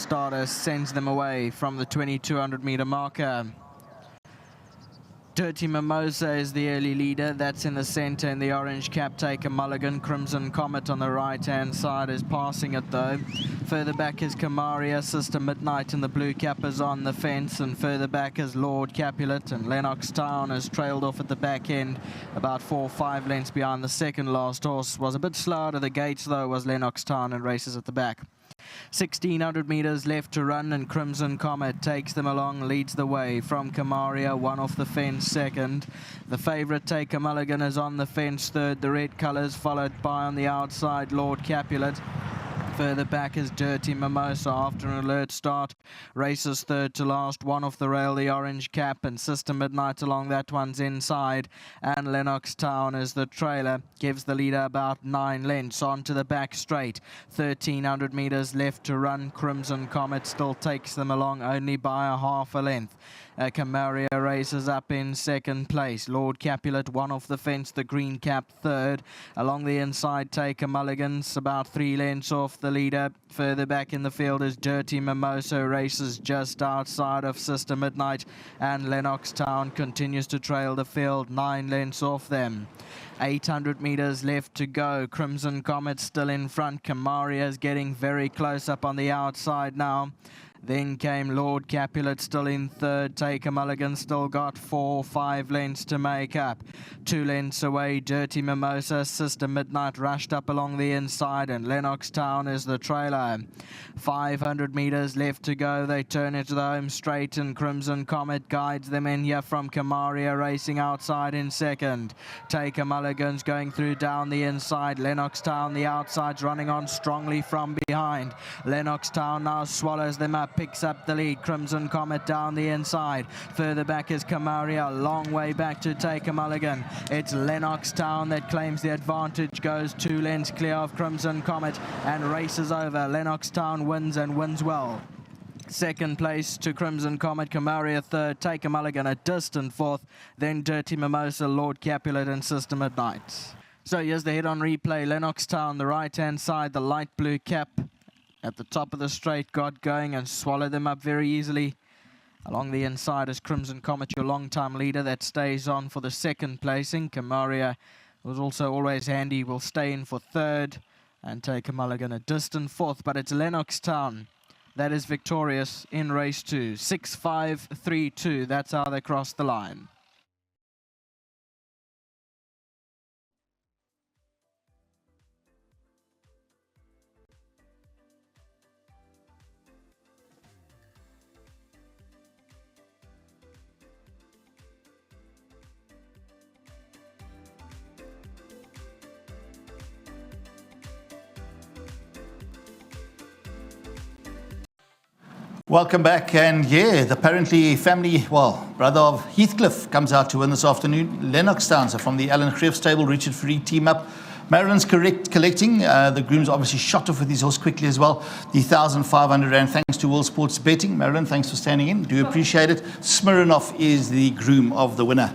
starter sends them away from the 2200 meter marker. Dirty Mimosa is the early leader. That's in the center in the orange cap. Take a Mulligan. Crimson Comet on the right-hand side is passing it though. Further back is Kamaria. Sister Midnight in the blue cap is on the fence. And further back is Lord Capulet. And LENNOXTOWN has trailed off at the back end, about 4 or 5 lengths behind the second last horse. Was a bit slow out of the gates though, was LENNOXTOWN, and races at the back. 1600 meters left to run, and Crimson Comet takes them along, leads the way from Kamaria, one off the fence second. The favourite Take a Mulligan is on the fence third, the red colours, followed by on the outside Lord Capulet. Further back is Dirty Mimosa after an alert start. Races third to last, one off the rail, the orange cap, and Sister Midnight along that one's inside. And LENNOXTOWN is the trailer, gives the leader about 9 lengths on to the back straight. 1300 meters left to run. Crimson Comet still takes them along only by a half a length. Kamaria races up in second place. Lord Capulet, one off the fence, the green cap third. Along the inside, Take a Mulligan's about 3 lengths off the leader. Further back in the field is Dirty Mimosa, races just outside of Sister Midnight, and LENNOXTOWN continues to trail the field 9 lengths off them. 800 meters left to go. Crimson Comet still in front. Kamaria is getting very close up on the outside now. Then came Lord Capulet, still in third. Take a Mulligan still got 4 or 5 lengths to make up. 2 lengths away, Dirty Mimosa. Sister Midnight rushed up along the inside, and LENNOXTOWN is the trailer. 500 meters left to go. They turn into the home straight, and Crimson Comet guides them in here from Kamaria, racing outside in second. Take a Mulligan's going through down the inside. LENNOXTOWN, the outside's running on strongly from behind. LENNOXTOWN now swallows them up, picks up the lead. Crimson Comet down the inside. Further back is Kamaria, a long way back to Take a Mulligan. It's LENNOXTOWN that claims the advantage, goes 2 lengths clear of Crimson Comet and races over. LENNOXTOWN wins, and wins well. Second place to Crimson Comet, Kamaria third, Take a Mulligan a distant fourth, then Dirty Mimosa, Lord Capulet and Sister Midnight. So here's the head on replay. LENNOXTOWN, the right hand side, the light blue cap at the top of the straight, got going and swallowed them up very easily. Along the inside is Crimson Comet, your long-time leader, that stays on for the second placing. Kamaria was also always handy, will stay in for third, and Take a Mulligan a distant fourth. But it's LENNOXTOWN that is victorious in race 2. 6-5-3-2, that's how they crossed the line. Welcome back, and yeah, the apparently family, well, brother of Heathcliff comes out to win this afternoon. LENNOXTOWN, so from the Alan Greff stable, Richard Free team up. Marilyn's collecting. The groom's obviously shot off with his horse quickly as well. The 1,500 rand, thanks to World Sports Betting. Marilyn, thanks for standing in. Do appreciate it. Smirnoff is the groom of the winner.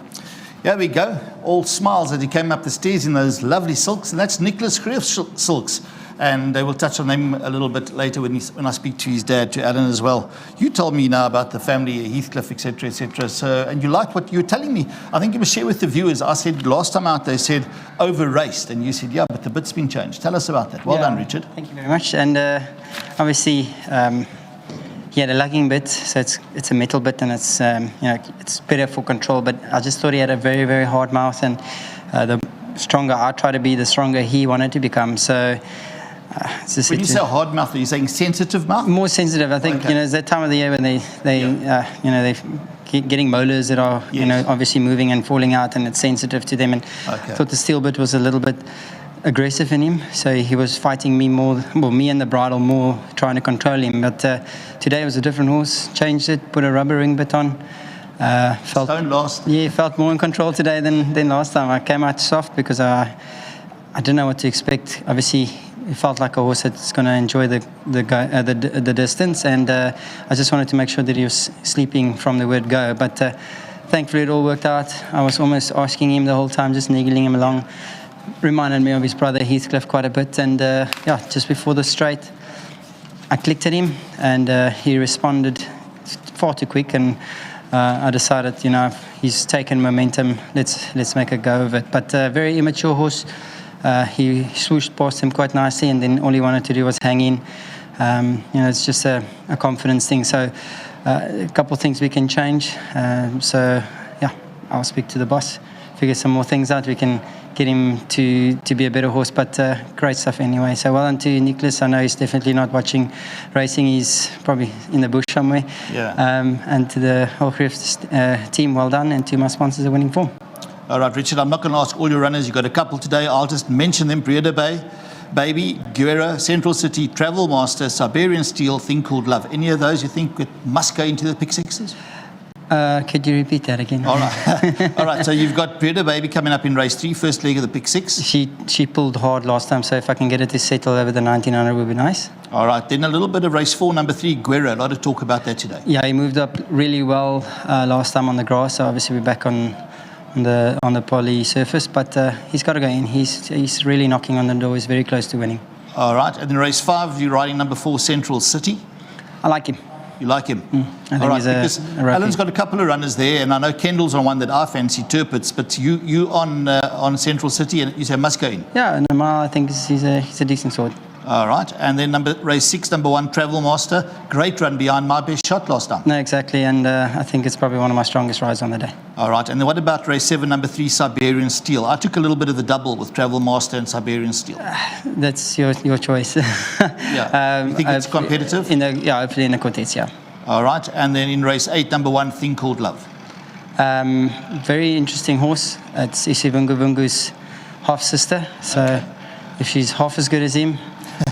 Here we go. All smiles as he came up the stairs in those lovely silks, and that's Nicholas Greff's silks. And we'll touch on them a little bit later when I speak to his dad, to Alan as well. You told me now about the family, Heathcliff, etc., etc. So, and you like what you were telling me. I think you must share with the viewers. I said last time out, they said over-raced, and you said, yeah, but the bit's been changed. Tell us about that. Well done, Richard. Thank you very much. And obviously, he had a lugging bit, so it's a metal bit, and it's it's better for control. But I just thought he had a very, very hard mouth, and the stronger I try to be, the stronger he wanted to become. So. When you say hard mouth, are you saying sensitive mouth? More sensitive, I think. Okay. It's that time of the year when they're getting molars that are obviously moving and falling out, and it's sensitive to them. And I thought the steel bit was a little bit aggressive in him, so he was fighting me more, well, me and the bridle more, trying to control him. But today was a different horse. Changed it, put a rubber ring bit on. Felt more in control today than last time. I came out soft because I didn't know what to expect. Obviously, it felt like a horse that's going to enjoy the distance, and I just wanted to make sure that he was sleeping from the word go. But thankfully, it all worked out. I was almost asking him the whole time, just niggling him along. Reminded me of his brother Heathcliff quite a bit, and just before the straight, I clicked at him, and he responded far too quick, and I decided, he's taken momentum. Let's make a go of it. But very immature horse. He swooshed past him quite nicely, and then all he wanted to do was hang in. It's just a confidence thing. So a couple of things we can change. I'll speak to the boss, figure some more things out. We can get him to be a better horse, but great stuff anyway. So well done to Nicholas. I know he's definitely not watching racing. He's probably in the bush somewhere. Yeah. And to the whole Crefts team, well done. And to my sponsors, a winning form. All right, Richard, I'm not going to ask all your runners. You've got a couple today. I'll just mention them. Breeder Bay, Baby, Guerra, Central City, Travel Master, Siberian Steel, Thing Called Love. Any of those you think must go into the pick sixes? Could you repeat that again? All right. All right, so you've got Breeder Baby coming up in race 3, first leg of the pick six. She pulled hard last time, so if I can get it to settle over the 1900 would be nice. All right, then a little bit of race 4, number 3, Guerra. A lot of talk about that today. Yeah, he moved up really well last time on the grass, so obviously we're back on the poly surface, but he's got to go in. He's really knocking on the door. He's very close to winning. All right, and then race 5, you're riding number 4, Central City. I like him. You like him? I think he's because Alan's got a couple of runners there, and I know Kendall's on one that I fancy, Turpitz, but you on Central City, and you say must go in. Yeah, in the mile, I think he's a decent sort. All right, and then race 6, number 1, Travel Master. Great run behind My Best Shot last time. No, exactly, and I think it's probably one of my strongest rides on the day. All right, and then what about race 7, number 3, Siberian Steel? I took a little bit of the double with Travel Master and Siberian Steel. That's your choice. Yeah, you think it's competitive? Hopefully in the quartets, yeah. All right, and then in race 8, number 1, Thing Called Love. Very interesting horse. It's Isivungu's half sister, so if she's half as good as him,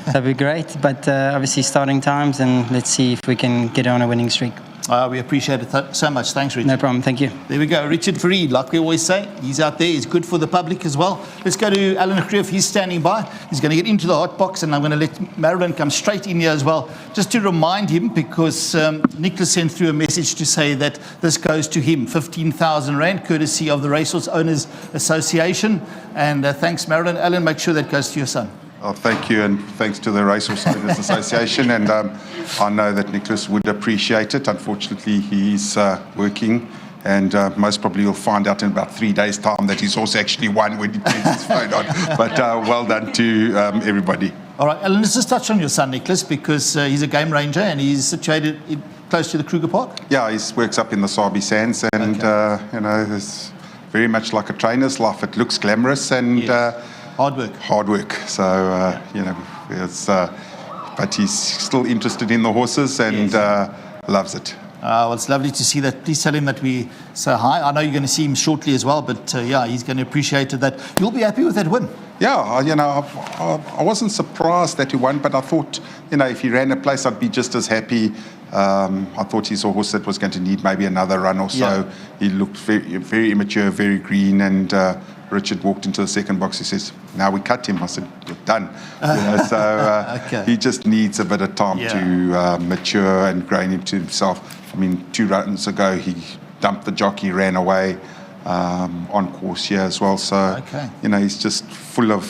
that'd be great. But obviously starting times, and let's see if we can get on a winning streak. We appreciate it so much. Thanks, Richard. No problem. Thank you. There we go. Richard Farid, like we always say, he's out there. He's good for the public as well. Let's go to Alan Greff. He's standing by. He's going to get into the hot box, and I'm going to let Marilyn come straight in here as well, just to remind him, because Nicholas sent through a message to say that this goes to him, 15,000 Rand, courtesy of the Racehorse Owners Association. And thanks, Marilyn. Alan, make sure that goes to your son. Oh, thank you, and thanks to the Racehorse Owners Association. And I know that Nicholas would appreciate it. Unfortunately, he's working, and most probably you'll find out in about 3 days' time that his horse actually won when he turns his phone on. But well done to everybody. All right, Alan, let's just touch on your son, Nicholas, because he's a game ranger and he's situated close to the Kruger Park. Yeah, he works up in the Sabi Sands, and it's very much like a trainer's life. It looks glamorous and. Yes. Hard work. So, but he's still interested in the horses and loves it. Well, it's lovely to see that. Please tell him that we say hi. I know you're going to see him shortly as well, but he's going to appreciate that. You'll be happy with that win. Yeah, I wasn't surprised that he won, but I thought, if he ran a place, I'd be just as happy. I thought he's a horse that was going to need maybe another run or so. Yeah. He looked very, very immature, very green, and Richard walked into the second box. He says, "Now we cut him." I said, "You're done." So he just needs a bit of time to mature and grow into himself. I mean, 2 runs ago, he dumped the jockey, ran away on course here as well. So, he's just full of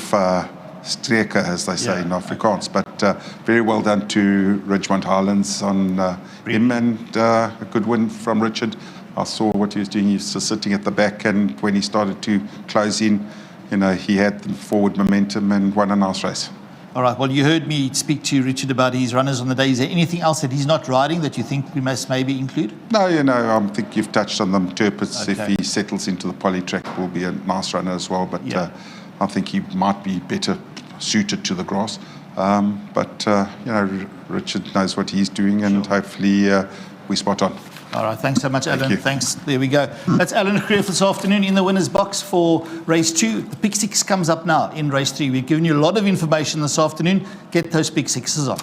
streker, as they say in Afrikaans. But very well done to Ridgemont Highlands on him, and a good win from Richard. I saw what he was doing. He was just sitting at the back, and when he started to close in, he had the forward momentum and won a nice race. All right, well, you heard me speak to Richard about his runners on the day. Is there anything else that he's not riding that you think we must maybe include? No, I think you've touched on them. Turpitz, if he settles into the poly track, will be a nice runner as well. But I think he might be better suited to the grass. But Richard knows what he's doing, and hopefully we spot on. All right, thanks so much, Alan. Thanks. There we go. That's Alan Greff this afternoon in the winner's box for race 2. The pick 6 comes up now in race 3. We've given you a lot of information this afternoon. Get those pick 6s on.